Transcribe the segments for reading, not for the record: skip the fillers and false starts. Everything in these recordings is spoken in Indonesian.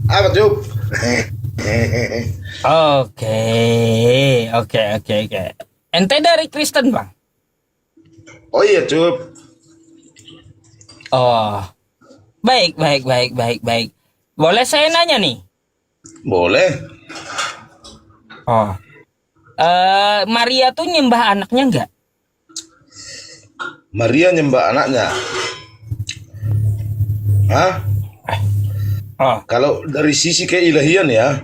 Apa Cuk? Oke, oke. Ente dari Kristen, Bang? Oh iya Cuk. Oh, baik. Boleh saya nanya nih? Boleh. Oh, Maria tuh nyembah anaknya nggak? Maria nyembah anaknya. Hah? Oh, Kalau dari sisi keilahian ya,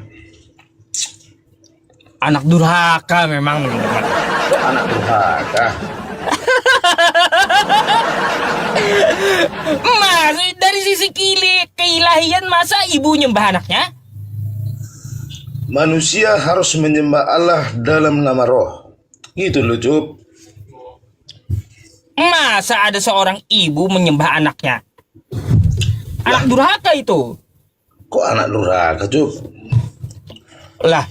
anak durhaka memang, teman-teman. kok anak durhaka. Mas, dari sisi keilahian masa ibu nyembah anaknya? Manusia harus menyembah Allah dalam nama roh. Gitu loh Cuk. Masa ada seorang ibu menyembah anaknya? Anak durhaka itu. Kok anak durhaka Cuk? Lah,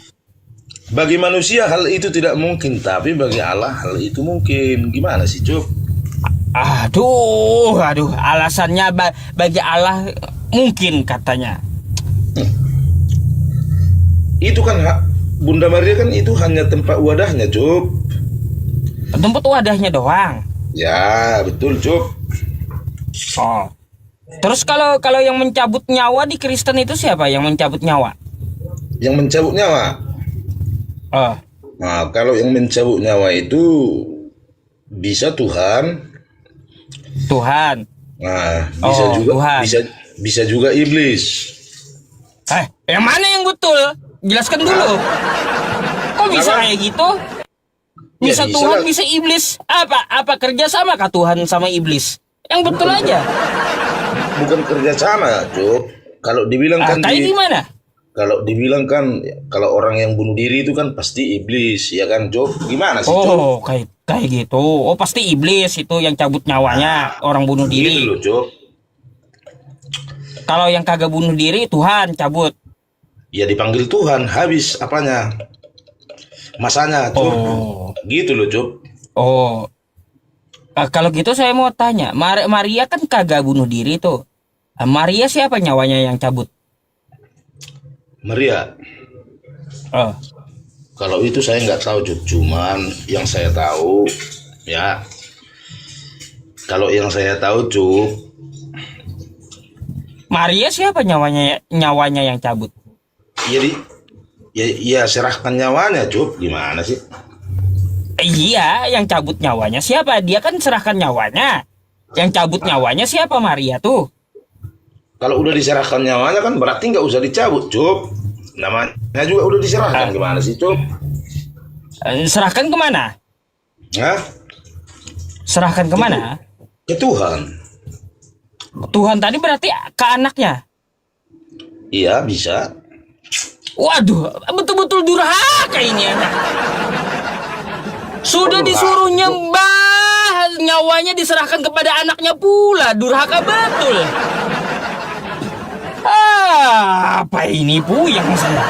Bagi manusia hal itu tidak mungkin, tapi bagi Allah hal itu mungkin. Gimana sih Cuk? aduh, alasannya bagi Allah mungkin katanya. Itu kan Bunda Maria kan itu hanya tempat wadahnya Cuk. Tempat wadahnya doang. Ya betul Cuk. Oh. Terus kalau yang mencabut nyawa di Kristen itu siapa yang mencabut nyawa? Yang mencabut nyawa. Oh. Nah, kalau yang mencabut nyawa itu bisa Tuhan. Tuhan. Nah, bisa Oh, juga Tuhan. bisa juga iblis. Yang mana yang betul? Jelaskan dulu. Kok bisa Apa? kayak gitu? Ya, Bisa bisa Tuhan, lah. bisa iblis. Apa kerja sama kah Tuhan sama iblis? Yang betul aja. Bukan kerjasama, Cuk. Kalau dibilang kan Kayak gimana? kalau orang yang bunuh diri itu kan pasti iblis, ya kan, Cuk? Gimana sih, Cuk? Oh, kayak gitu. Oh, pasti iblis itu yang cabut nyawanya orang bunuh Gitu diri. loh, Cuk. Kalau yang kagak bunuh diri Tuhan cabut. Ya dipanggil Tuhan, habis apanya? Masanya, Cuk. Oh. Gitu loh, Cuk. Oh. Kalau gitu saya mau tanya, Maria kan kagak bunuh diri tuh. Maria siapa nyawanya yang cabut? Maria, Oh. kalau itu saya nggak tahu, Cuk. Cuman yang saya tahu, ya, kalau yang saya tahu, Cuk, Maria siapa nyawanya yang cabut? jadi ya serahkan nyawanya, Cuk. Gimana sih? Iya, yang cabut nyawanya siapa? Dia kan serahkan nyawanya. Yang cabut nyawanya siapa? Maria tuh. Kalau udah diserahkan nyawanya kan berarti nggak usah dicabut, Cuk. Namanya juga udah diserahkan. Gimana sih, Cuk? Serahkan kemana? Hah? Serahkan kemana? Ke Tuhan. Tuhan tadi berarti ke anaknya. Iya, bisa. Waduh, betul-betul durhaka ini anak. Sudah Durhaka. disuruh nyembah, nyawanya diserahkan kepada anaknya pula. Durhaka betul. Apa ini puyeng saya.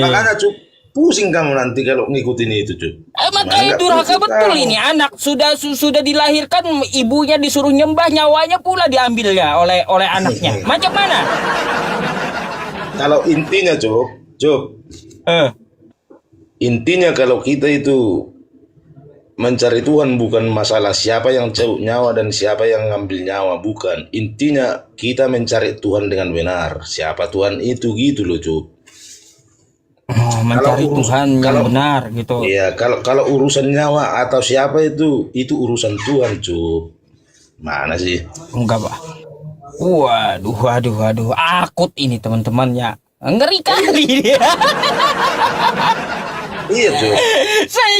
Makanya, Cuk, pusing kamu nanti kalau ngikutin itu, Cuk. Makanya Nggak durhaka pusing betul kamu. ini anak sudah dilahirkan, ibunya disuruh nyembah, nyawanya pula diambilnya oleh anaknya. Macam mana? Kalau intinya, Cuk, intinya kalau kita itu mencari Tuhan bukan masalah siapa yang cabut nyawa dan siapa yang ngambil nyawa, bukan. Intinya kita mencari Tuhan dengan benar. Siapa Tuhan itu, gitu loh, Cuk. Oh, mencari Tuhan yang kalau- benar gitu. Iya, kalau urusan nyawa atau siapa itu urusan Tuhan, Cuk. Mana sih? Enggak, Pak. Waduh. Akut ini teman-teman ya. Ngeri kali dia. Iya, Cuk. Saya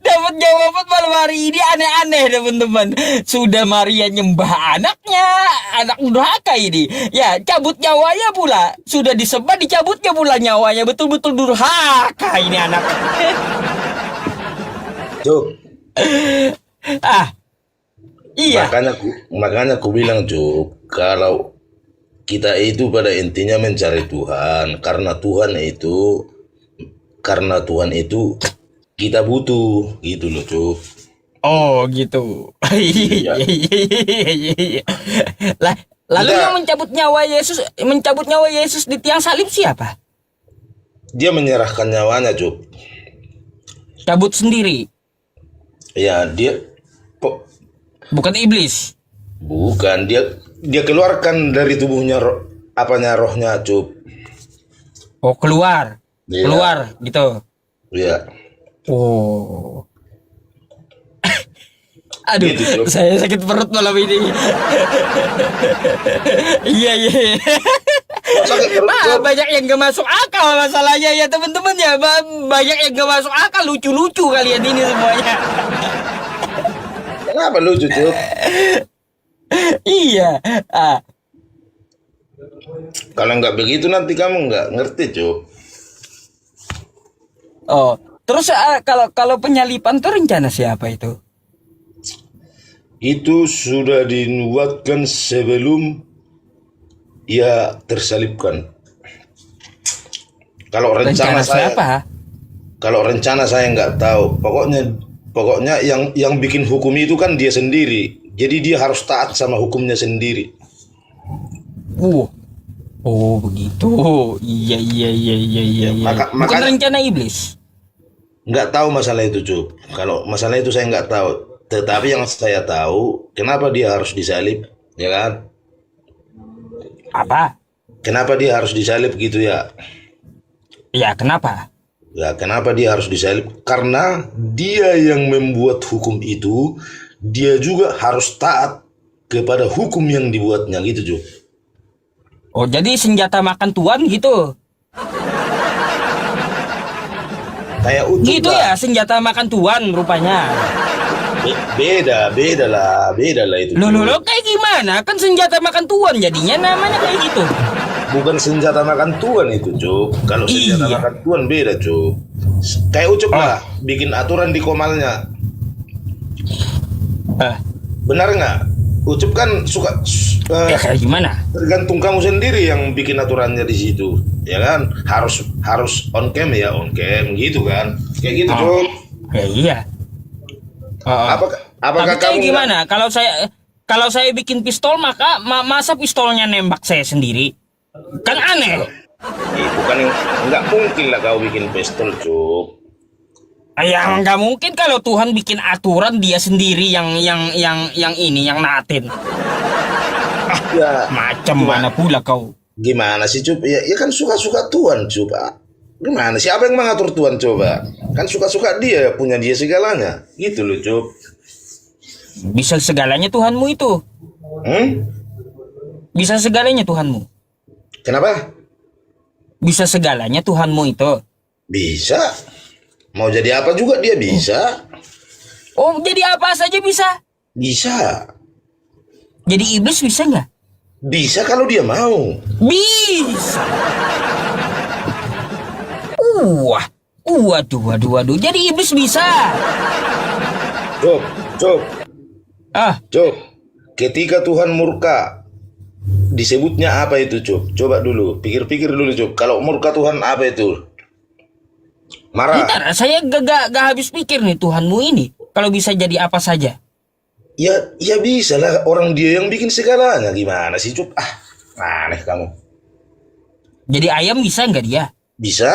dapat jawaban malam hari ini aneh-aneh teman-teman. Sudah Maria nyembah anaknya, anak durhaka ini. Ya, cabut nyawanya pula. Sudah disembah, dicabutnya pula nyawanya. Betul-betul durhaka ini anak. Cuk. Iya. Makanya aku bilang, Cuk, kalau kita itu pada intinya mencari Tuhan, karena Tuhan itu kita butuh, gitu loh, Cuk. Oh gitu. Iya. Lah, Lalu Tidak. yang mencabut nyawa Yesus di tiang salib siapa? Dia menyerahkan nyawanya, Cuk. Cabut sendiri, Ya, dia bukan iblis. bukan dia keluarkan dari tubuhnya rohnya, Cuk. Oh, keluar. Iya. Keluar gitu. Ya. Oh. Aduh, Gitu, Cuk. saya sakit perut malam ini. Iya, iya. Sakit perut, Cuk. Banyak yang gak masuk akal masalahnya ya teman-teman ya. Banyak yang gak masuk akal, lucu-lucu kalian ini semuanya. Kenapa lucu, Cuk? Iya. Ah, Kalau nggak begitu nanti kamu nggak ngerti, Cuk. oh, terus kalau penyalipan tuh rencana siapa itu? Itu sudah dinubuatkan sebelum ia tersalibkan. Kalau Rencana siapa? kalau rencana saya nggak tahu. Pokoknya yang bikin hukum itu kan dia sendiri. Jadi dia harus taat sama hukumnya sendiri. Oh begitu. Iya iya iya iya iya. Iya. Bukan Makanya rencana iblis. nggak tahu masalah itu, Cuk. Kalau masalah itu saya nggak tahu. Tetapi yang saya tahu, kenapa dia harus disalib, ya kan? Apa? Kenapa dia harus disalib gitu ya? Ya kenapa? Ya, kenapa dia harus disalib? Karena dia yang membuat hukum itu, dia juga harus taat kepada hukum yang dibuatnya gitu, Cuk. Oh jadi senjata makan tuan gitu. Kayak Ucup Gitu lah. ya senjata makan tuan rupanya. Beda lah itu. Loh, Cuk. kayak gimana? Kan senjata makan tuan jadinya namanya kayak gitu. Bukan senjata makan tuan itu, Cuk. Kalau senjata Iya. makan tuan beda, Cuk. Kayak Ucup lah, bikin aturan di komalnya. Ah, Benar nggak? Ucup kan suka ya kayak gimana? tergantung kamu sendiri yang bikin aturannya di situ, ya kan? Harus on cam ya, on cam gitu kan? Kayak gitu, Oh. Cuk. Ya iya. Oh. Apakah Tapi kayak kamu gimana? Kalau saya bikin pistol maka masa pistolnya nembak saya sendiri? Kan aneh. itu kan nggak mungkin lah kau bikin pistol, Cuk. Ya nggak mungkin kalau Tuhan bikin aturan dia sendiri yang naatin. Ya, Macam mana pula kau? gimana sih, Cuk? Ya kan suka-suka Tuhan, Cuk. Gimana? Siapa yang mengatur Tuhan, coba? Kan suka-suka dia, punya dia segalanya. Gitu loh, Cuk. Bisa segalanya Tuhanmu itu. Bisa segalanya Tuhanmu. Kenapa? Bisa segalanya Tuhanmu itu. Bisa. Mau jadi apa juga dia bisa. Oh, jadi apa saja bisa. Bisa. Jadi iblis bisa nggak? Bisa kalau dia mau. Bisa. Waduh. Jadi iblis bisa. Cuk. Ah, Cuk. Ketika Tuhan murka, disebutnya apa itu, Cuk? Coba dulu, pikir-pikir dulu, Cuk. Kalau murka Tuhan apa itu? Marah. bentar, saya gak habis pikir nih Tuhanmu ini. Kalau bisa jadi apa saja. Ya bisa lah, orang dia yang bikin segalanya. Gimana sih, Cuk? Aneh kamu. Jadi ayam bisa nggak dia? Bisa.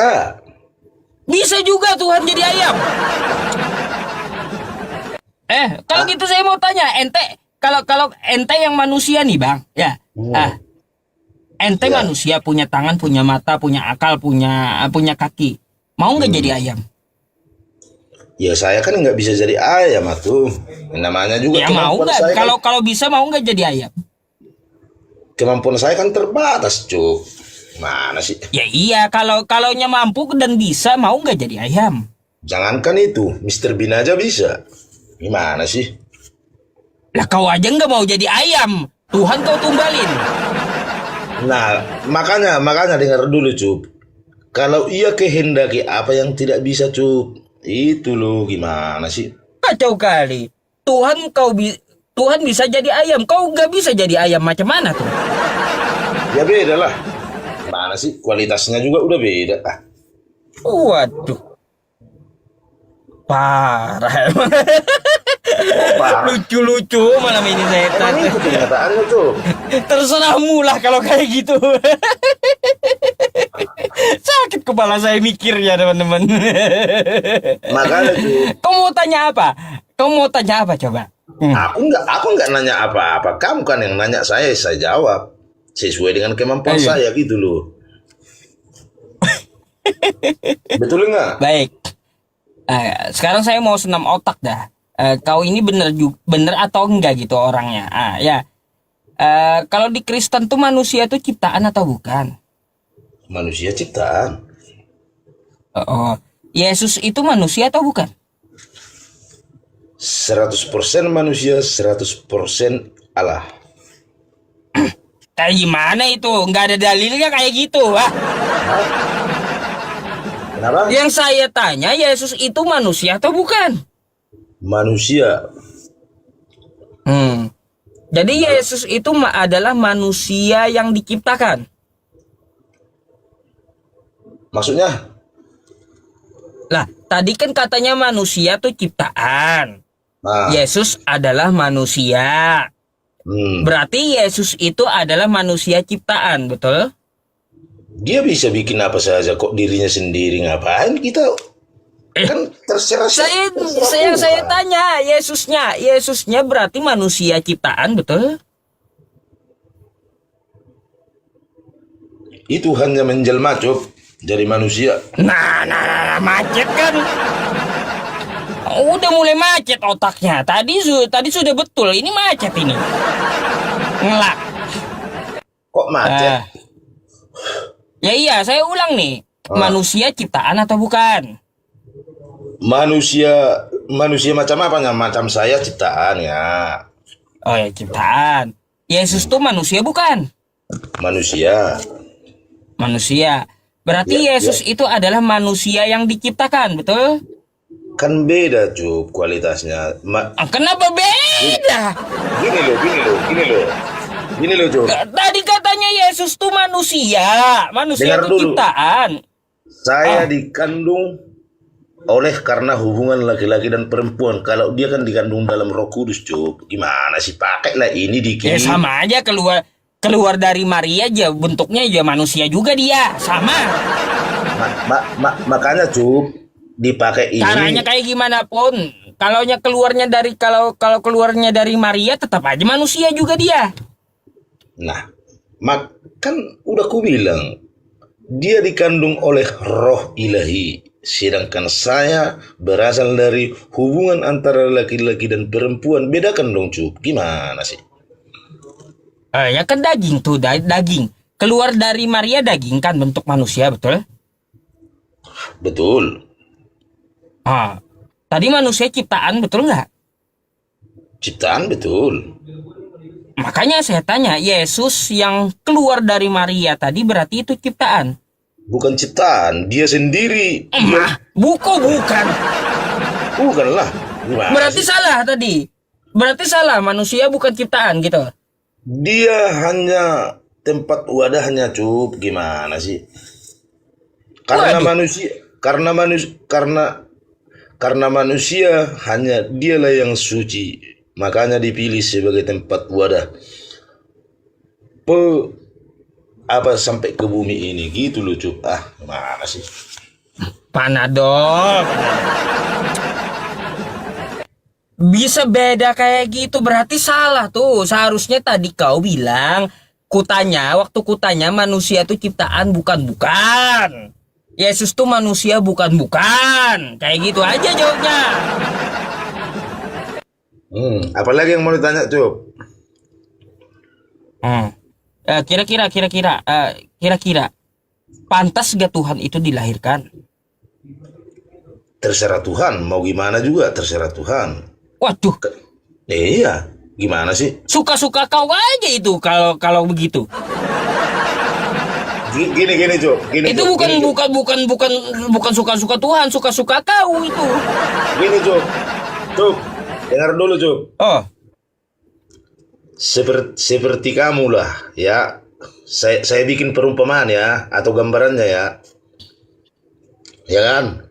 Bisa juga Tuhan jadi ayam. Kalau gitu saya mau tanya, ente kalau ente yang manusia nih bang, ya, ente Ya. manusia punya tangan, punya mata, punya akal, punya kaki, mau nggak jadi ayam? Ya saya kan nggak bisa jadi ayam atuh. Namanya juga Ya mau kemampuan nggak? saya kan, Kalau bisa mau nggak jadi ayam? kemampuan saya kan terbatas, Cuk. Mana sih? Ya iya, kalaunya mampu dan bisa mau nggak jadi ayam? Jangankan itu, Mr. Bean aja bisa. Gimana sih? Lah kau aja nggak mau jadi ayam, Tuhan kau tumbalin. Nah, makanya dengar dulu, Cuk. Kalau ia kehendaki apa yang tidak bisa, Cuk. Itu loh, gimana sih? Kacau kali. Tuhan bisa jadi ayam, kau nggak bisa jadi ayam, macam mana tuh? Ya beda lah. Mana sih? Kualitasnya juga udah beda. Waduh. Parah emang. Parah. Lucu-lucu malam ini setan. Emang itu kenyataannya tuh. Terserahmu lah kalau kayak gitu. Sakit kepala saya mikirnya teman-teman. Makanya tuh. Kamu mau tanya apa? Kamu mau tanya apa coba? Aku nggak nanya apa-apa. Kamu kan yang nanya saya jawab sesuai dengan kemampuan Ayo. saya gitu loh. Betul nggak? Baik. Sekarang saya mau senam otak dah. Kau ini bener atau enggak gitu orangnya? Ya. Kalau di Kristen tuh manusia tuh ciptaan atau bukan? Manusia ciptaan. Oh, Yesus itu manusia atau bukan? 100% manusia, 100% Allah. Kayak gimana itu? Nggak ada dalilnya kayak gitu, wah. Kenapa? Yang saya tanya, Yesus itu manusia atau bukan? Manusia. Jadi Yesus itu adalah manusia yang diciptakan. Maksudnya? Lah, tadi kan katanya manusia tuh ciptaan. Nah, Yesus adalah manusia. Berarti Yesus itu adalah manusia ciptaan, betul? dia bisa bikin apa saja kok dirinya sendiri, ngapain kita kan terserah Saya Tuhan. tanya, Yesusnya berarti manusia ciptaan, betul? Itu hanya menjelma Cuk, jadi manusia. Nah, macet kan? Udah mulai macet otaknya. Tadi sudah betul, ini macet ini. Ngelak. Kok macet? Ya iya, saya ulang nih. Manusia ciptaan atau bukan? Manusia macam apanya? Macam saya ciptaan ya. Oh ya, ciptaan. Yesus tuh manusia bukan? Manusia. Manusia. Berarti Ya, Yesus itu adalah manusia yang diciptakan, betul? Kan beda Cuk kualitasnya. Kenapa beda? Gini loh Cuk. Tadi katanya Yesus tuh manusia. Manusia Dengar itu dulu. ciptaan. Saya dikandung oleh karena hubungan laki-laki dan perempuan. Kalau dia kan dikandung dalam Roh Kudus Cuk. Gimana sih, pakailah ini dikit. Ya sama aja keluar dari Maria aja, bentuknya aja manusia juga dia, sama. Makanya Cuk dipakai ini. Caranya kayak gimana pun, kalau keluarnya dari Maria tetap aja manusia juga dia. Nah, kan udah ku bilang dia dikandung oleh Roh Ilahi, sedangkan saya berasal dari hubungan antara laki-laki dan perempuan. Bedakan dong Cuk, gimana sih? Ya kan daging tuh, daging. Keluar dari Maria daging kan bentuk manusia, betul? Betul. Tadi manusia ciptaan, betul nggak? Ciptaan betul. Makanya saya tanya, Yesus yang keluar dari Maria tadi berarti itu ciptaan? Bukan ciptaan, dia sendiri. Bukan. Bukanlah. Gimana Berarti sih? salah tadi. Berarti salah, manusia bukan ciptaan gitu. Dia hanya tempat wadahnya Cuk. Gimana sih? Karena Waduh. manusia hanya dialah yang suci, makanya dipilih sebagai tempat wadah sampai ke bumi ini gitu loh Cuk. Gimana sih? Panadol. Bisa beda kayak gitu, berarti salah tuh. Seharusnya tadi kau bilang, waktu kutanya manusia itu ciptaan bukan. Yesus tuh manusia bukan. Kayak gitu aja jawabnya. Apalagi yang mau ditanya Cuk? Kira-kira pantas gak Tuhan itu dilahirkan? Terserah Tuhan, mau gimana juga terserah Tuhan. Waduh, Iya, gimana sih? suka-suka kau aja itu kalau begitu. Gini Cuk. Itu bukan suka-suka Tuhan, suka-suka kau itu. Gini Cuk. Cuk, dengar dulu Cuk. Oh, Seperti kamu lah ya. Saya bikin perumpamaan ya, atau gambarannya ya. Ya kan?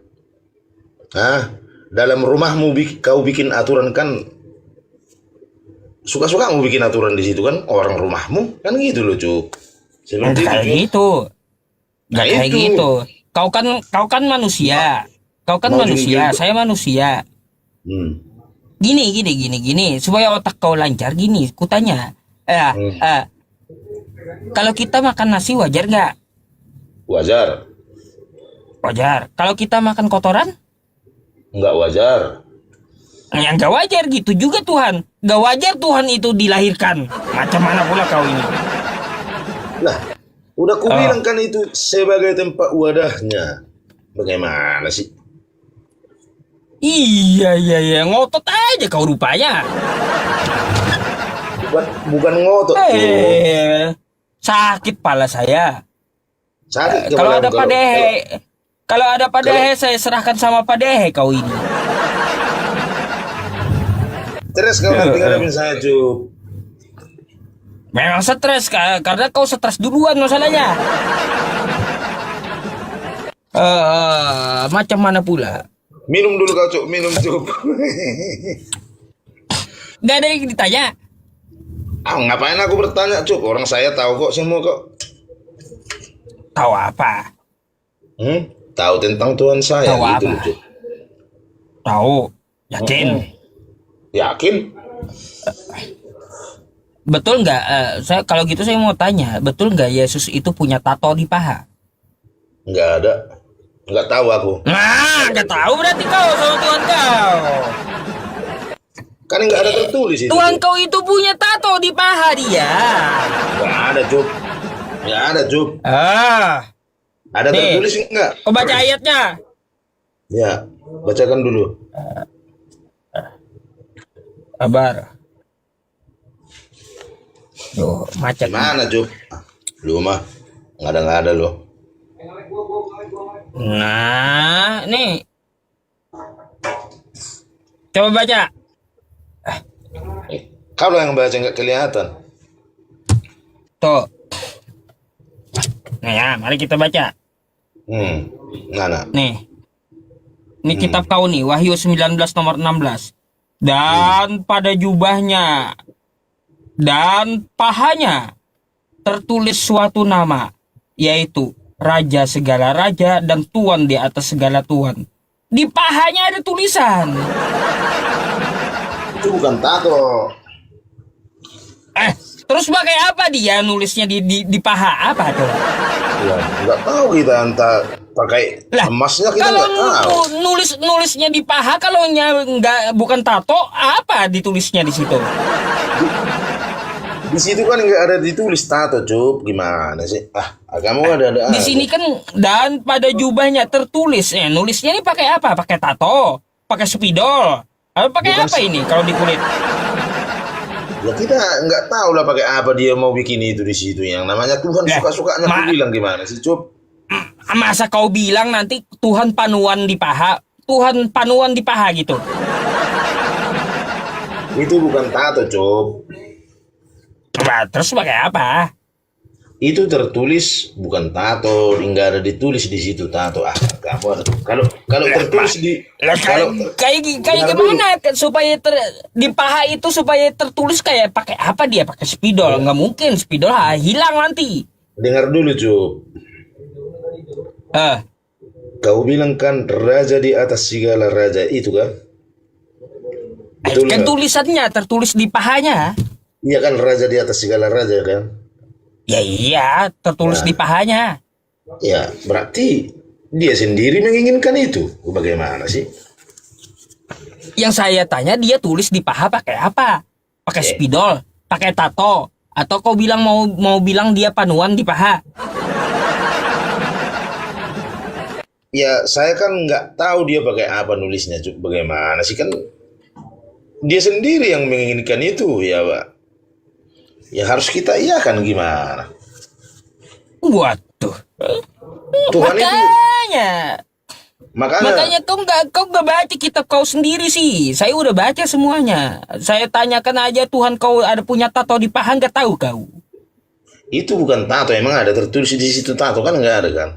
dalam rumahmu kau bikin aturan kan, suka-suka mau bikin aturan di situ kan orang rumahmu kan gitu loh Cuk. Seperti Nggak kayak itu Cuk. gitu. Nggak Nah, kayak itu. gitu. Kau kan manusia. Kau kan Mau manusia, juga. saya manusia. Hmm. Gini. Supaya otak kau lancar gini, kutanya. Hmm. Kalau kita makan nasi wajar nggak? Wajar, Wajar. Kalau kita makan kotoran? nggak wajar. Yang nggak wajar gitu juga Tuhan. Nggak wajar Tuhan itu dilahirkan. Macam mana pula kau ini? Lah, udah ku bilang kan itu sebagai tempat wadahnya. Bagaimana sih? Iya. Ngotot aja kau rupanya. Bukan ngotot Cuk. Sakit pala saya. Sakit Kalau kepala ada Padehe, kalau ada Padehe saya serahkan sama Padehe kau ini. Terus kau nanti ngadepin saya Cuk. Memang stres karena kau stres duluan masalahnya. Macam mana pula? Minum dulu kau Cuk, minum Cuk. Gak ada yang ditanya. Ngapain aku bertanya Cuk? Orang saya tahu kok semua kok. Tahu apa? Tahu tentang Tuhan saya Tahu gitu apa? loh Cuk. Tahu. Yakin? Yakin? Betul nggak? Kalau gitu saya mau tanya, betul nggak Yesus itu punya tato di paha? Nggak ada. Nggak tahu aku. Nah, nggak tahu berarti kau sama Tuhan kau. Kan nggak ada tertulis itu. Tuhan Cuk. kau itu punya tato di paha dia. Nggak ada Cuk. Nggak ada Cuk. Ada Nih. tertulis nggak? Kau baca ayatnya. Ya, bacakan dulu. Kabar. Duh, macet. Gimana Cuk? Lu mah nggak ada lo. Nah, nih. Coba baca. Kalau yang baca nggak kelihatan. Tuh. Nah ya, mari kita baca. Mana? Nih. Ini kitab kau nih, Wahyu 19 nomor 16. Dan pada jubahnya dan pahanya tertulis suatu nama, yaitu Raja segala raja dan Tuan di atas segala tuan. Di pahanya ada tulisan. Itu bukan tato. Terus pakai apa dia nulisnya di paha apa tuh? Ya, nggak tahu kita entah pakai Lah, emasnya kita kalau nggak tahu. nulisnya di paha, kalau nggak bukan tato, apa ditulisnya di situ? Di situ kan nggak ada ditulis tato, Cuk. Gimana sih? Kamu ada Di sini kan dan pada jubahnya tertulis, nulisnya ini pakai apa? Pakai tato, pakai spidol, atau pakai Bukan apa ini kalau di kulit? Ya kita nggak tahu lah pakai apa dia mau bikin itu di situ. Yang namanya Tuhan Lah, suka-sukanya aku bilang gimana sih, Cuk? Masa kau bilang nanti Tuhan panuan di paha, Tuhan panuan di paha gitu? Itu bukan tato, Cuk. Nah, terus pakai apa? Itu tertulis bukan tato, nggak ada ditulis di situ tato. Kamu ada. Kalau tertulis di kalau Kayak gimana supaya di paha itu supaya tertulis kayak pakai apa dia? Pakai spidol? Nggak mungkin, spidol hilang nanti. dengar dulu, Cuk. Kau bilang kan raja di atas segala raja itu kan? Betul Kan nggak? tulisannya tertulis di pahanya. Iya kan raja di atas segala raja kan? Ya iya, tertulis Ya. di pahanya. Ya berarti dia sendiri menginginkan itu. Bagaimana sih? Yang saya tanya dia tulis di paha pakai apa? Pakai spidol, pakai tato, atau kau bilang mau bilang dia panuan di paha? Ya saya kan nggak tahu dia pakai apa nulisnya. Cuk. Bagaimana sih kan? Dia sendiri yang menginginkan itu ya, Pak. Ya harus kita iakan gimana? Waduh. Tuhan itu Makanya kau nggak baca kitab kau sendiri sih. Saya udah baca semuanya. Saya tanyakan aja Tuhan kau ada punya tato di paha nggak tahu kau? itu bukan tato, emang ada tertulis di situ tato kan nggak ada kan?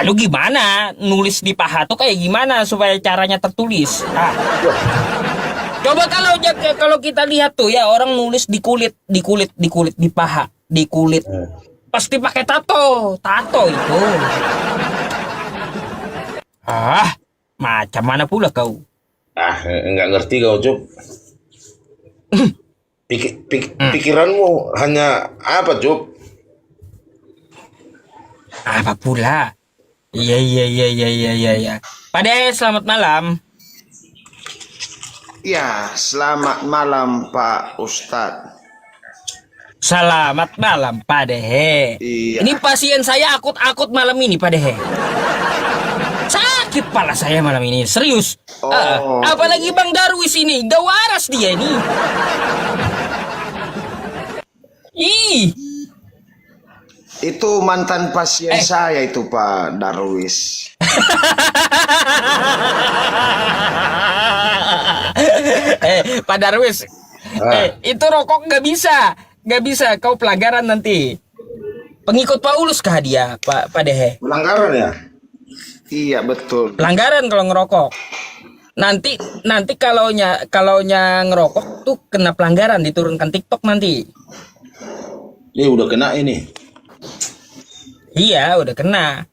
Lalu gimana? Nulis di paha tuh kayak gimana supaya caranya tertulis? Coba kalau kita lihat tuh ya orang nulis di kulit, di paha, di kulit. Pasti pakai tato itu. Macam mana pula kau? Nggak ngerti kau, Cuk. Pikiranmu hanya apa, Cuk? Apa pula? Iya. Pade, selamat malam. Ya, selamat malam Pak Ustadz. Selamat malam, Pak Dehe. Iya. Ini pasien saya akut malam ini, Pak Dehe. Sakit pala saya malam ini, serius. Oh. Apalagi Bang Darwis ini, gak waras dia ini. Ih, Itu mantan pasien saya itu Pak Darwis. Pak Darwis, itu rokok gak bisa, kau pelanggaran nanti. Pengikut Paulus kah dia, Pak Dehe? Pelanggaran ya? Iya betul. Pelanggaran kalau ngerokok. Nanti kalaunya ngerokok tuh kena pelanggaran, diturunkan TikTok nanti. Ini udah kena ini. Iya, udah kena.